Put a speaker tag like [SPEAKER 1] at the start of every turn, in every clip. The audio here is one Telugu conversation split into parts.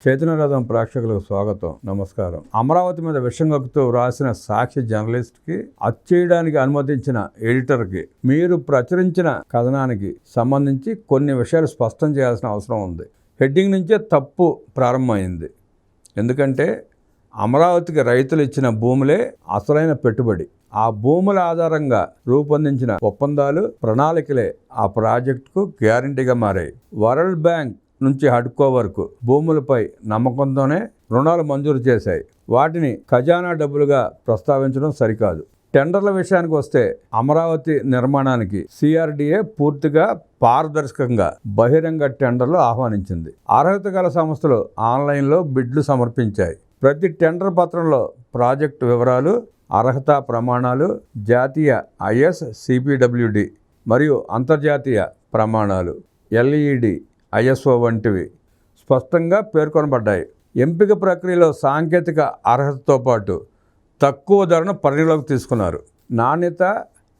[SPEAKER 1] చైతన్యరథం ప్రేక్షకులకు స్వాగతం, నమస్కారం. అమరావతి మీద విషం కక్కుతూ వ్రాసిన సాక్షి జర్నలిస్ట్కి, అచ్చేయడానికి అనుమతించిన ఎడిటర్కి మీరు ప్రచురించిన కథనానికి సంబంధించి కొన్ని విషయాలు స్పష్టం చేయాల్సిన అవసరం ఉంది. హెడ్డింగ్ నుంచే తప్పు ప్రారంభమైంది. ఎందుకంటే అమరావతికి రైతులు ఇచ్చిన భూములే అసలైన పెట్టుబడి. ఆ భూముల ఆధారంగా రూపొందించిన ఒప్పందాలు, ప్రణాళికలే ఆ ప్రాజెక్టుకు గ్యారంటీగా మారాయి. వరల్డ్ బ్యాంక్ నుంచి హడ్కో వరకు భూములపై నమ్మకంతోనే రుణాలు మంజూరు చేశాయి. వాటిని ఖజానా డబ్బులుగా ప్రస్తావించడం సరికాదు. టెండర్ల విషయానికి వస్తే అమరావతి నిర్మాణానికి సిఆర్డీఏ పూర్తిగా పారదర్శకంగా బహిరంగ టెండర్లు ఆహ్వానించింది. అర్హత గల సంస్థలు ఆన్లైన్లో బిడ్లు సమర్పించాయి. ప్రతి టెండర్ పత్రంలో ప్రాజెక్టు వివరాలు, అర్హత ప్రమాణాలు, జాతీయ ISCPWD మరియు అంతర్జాతీయ ప్రమాణాలు LEED, ISO వంటివి స్పష్టంగా పేర్కొనబడ్డాయి. ఎంపిక ప్రక్రియలో సాంకేతిక అర్హతతో పాటు తక్కువ ధరను పరిగణలోకి తీసుకున్నారు. నాణ్యత,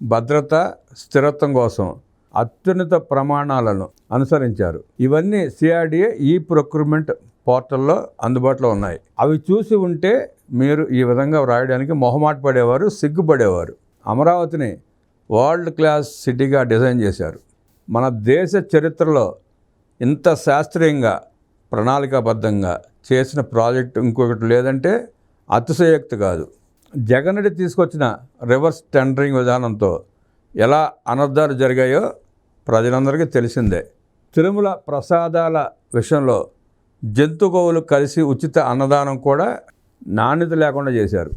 [SPEAKER 1] భద్రత, స్థిరత్వం కోసం అత్యున్నత ప్రమాణాలను అనుసరించారు. ఇవన్నీ సిఆర్డీఏ ప్రొక్యూర్మెంట్ పోర్టల్లో అందుబాటులో ఉన్నాయి. అవి చూసి ఉంటే మీరు ఈ విధంగా వ్రాయడానికి మొహమాట పడేవారు, సిగ్గుపడేవారు. అమరావతిని వరల్డ్ క్లాస్ సిటీగా డిజైన్ చేశారు. మన దేశ చరిత్రలో ఇంత శాస్త్రీయంగా, ప్రణాళికాబద్ధంగా చేసిన ప్రాజెక్టు ఇంకొకటి లేదంటే అతిశయోక్తి కాదు. జగన్ రెడ్డి తీసుకొచ్చిన రివర్స్ టెండరింగ్ విధానంతో ఎలా అనర్థాలు జరిగాయో ప్రజలందరికీ తెలిసిందే. తిరుమల ప్రసాదాల విషయంలో జంతు గోవులు కలిసి ఉచిత అన్నదానం కూడా నాణ్యత లేకుండా చేశారు.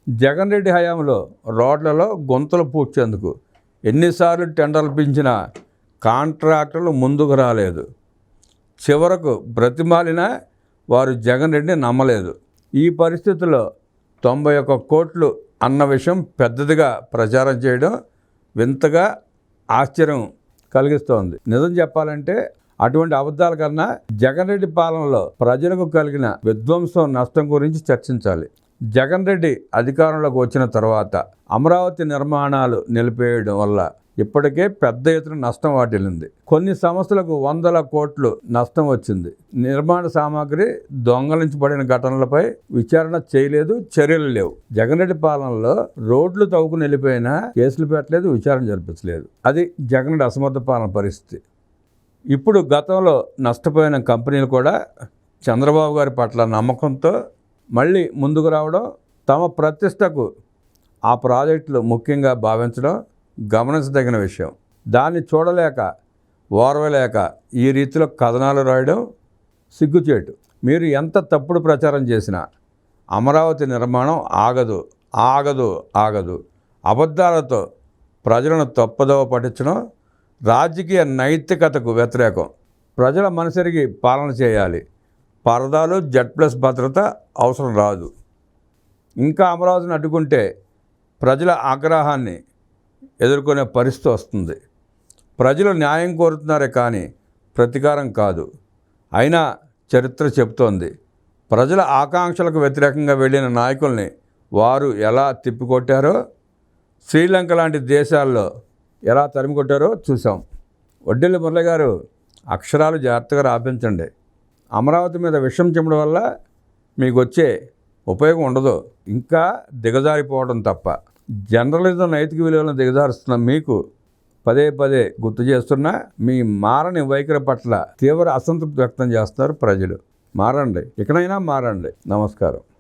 [SPEAKER 1] జగన్ రెడ్డి హయాంలో రోడ్లలో గుంతలు పూడ్చేందుకు ఎన్నిసార్లు టెండర్లు పిలిచినా కాంట్రాక్టర్లు ముందుకు రాలేదు. చివరకు బ్రతిమాలినా వారు జగన్ రెడ్డిని నమ్మలేదు. ఈ పరిస్థితుల్లో 91 కోట్లు అన్న విషయం పెద్దదిగా ప్రచారం చేయడం వింతగా ఆశ్చర్యం కలిగిస్తోంది. నిజం చెప్పాలంటే అటువంటి అబద్ధాల కన్నా జగన్ రెడ్డి పాలనలో ప్రజలకు కలిగిన విధ్వంసం, నష్టం గురించి చర్చించాలి. జగన్ రెడ్డి అధికారంలోకి వచ్చిన తర్వాత అమరావతి నిర్మాణాలు నిలిపేయడం వల్ల ఇప్పటికే పెద్ద ఎత్తున నష్టం వాటిల్లింది. కొన్ని సంస్థలకు 100 కోట్లు నష్టం వచ్చింది. నిర్మాణ సామాగ్రి దొంగలించబడిన ఘటనలపై విచారణ చేయలేదు, చర్యలు లేవు. జగన్ రెడ్డి పాలనలో రోడ్లు తవ్వుకుని వెళ్ళిపోయినా కేసులు పెట్టలేదు, విచారణ జరిపించలేదు. అది జగన్ రెడ్డి అసమర్థ పాలన పరిస్థితి. ఇప్పుడు గతంలో నష్టపోయిన కంపెనీలు కూడా చంద్రబాబు గారి పట్ల నమ్మకంతో మళ్ళీ ముందుకు రావడం, తమ ప్రతిష్టకు ఆ ప్రాజెక్టులు ముఖ్యంగా భావించడం గమనించదగిన విషయం. దాన్ని చూడలేక, ఓర్వలేక ఈ రీతిలో కథనాలు రాయడం సిగ్గుచేటు. మీరు ఎంత తప్పుడు ప్రచారం చేసినా అమరావతి నిర్మాణం ఆగదు, ఆగదు, ఆగదు. అబద్ధాలతో ప్రజలను తప్పుదోవ పట్టించడం రాజకీయ నైతికతకు వ్యతిరేకం. ప్రజల మనసెరిగి పాలన చేయాలి. పరదాలు, Z+ భద్రత అవసరం రాదు. ఇంకా అమరావతిని అడ్డుకుంటే ప్రజల ఆగ్రహాన్ని ఎదుర్కొనే పరిస్థితి వస్తుంది. ప్రజలు న్యాయం కోరుతున్నారే కానీ ప్రతీకారం కాదు. అయినా చరిత్ర చెబుతోంది, ప్రజల ఆకాంక్షలకు వ్యతిరేకంగా వెళ్ళిన నాయకుల్ని వారు ఎలా తిప్పికొట్టారో, శ్రీలంక లాంటి దేశాల్లో ఎలా తరిమికొట్టారో చూసాం. వడ్డెల్లి మురళి గారు, అక్షరాలు జాగ్రత్తగా రాపించండి. అమరావతి మీద విషం చిమ్మడం వల్ల మీకు వచ్చే ఉపయోగం ఉండదు, ఇంకా దిగజారిపోవడం తప్ప. జర్నలిజం నైతిక విలువలను దిగజారుస్తున్న మీకు పదే పదే గుర్తు చేస్తున్నా మీ మారని వైఖరి పట్ల తీవ్ర అసంతృప్తి వ్యక్తం చేస్తారు ప్రజలు. మారండి, ఇకనైనా మారండి. నమస్కారం.